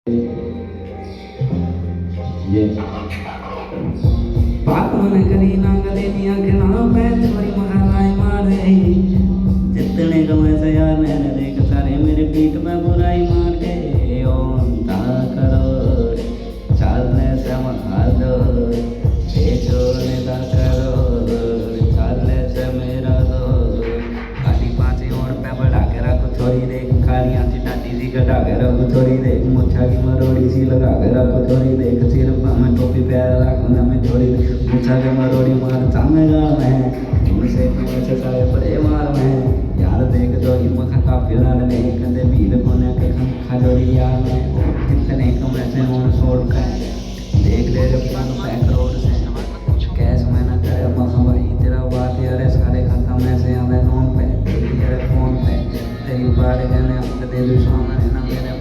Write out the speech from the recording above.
ये बात मन करी ना गले दिया खिला पैर छोरी महाराज मारे जितने कमाए से यार मैंने देख सारे मेरे पीठ में बुराई मार के ओंता करो चलने से मार दो छोड़ने दा करो चलने से मेरा दो खाली पाँच और पे बढ़ा के रखो थोड़ी देख खाली आँची टाटी सी कटा के रखो थोड़ी देख मुच्छा की मरोड़ी सी लगा के रखो थोड़ी देख सिर में टोपी पैर रखो मैं थोड़ी देख मुच्छा के मरोड़ी मार सामने गाल में तुमसे तुमसे सारे परे मार में यार देख दो ये मखा का फिलहाल नहीं कंधे भीड़ कोने के खा जोड़ी यार में कितने कम ऐसे होने छोड़ कर देख ले रे पुराना पैक रोड से कैश में ना करे मखा भाई तेरा बात यार सारे खत्म ऐसे हमें लोन पे तेरी यार फोन पे तेरी बारे जाने अब दे दो सामने ना मेरे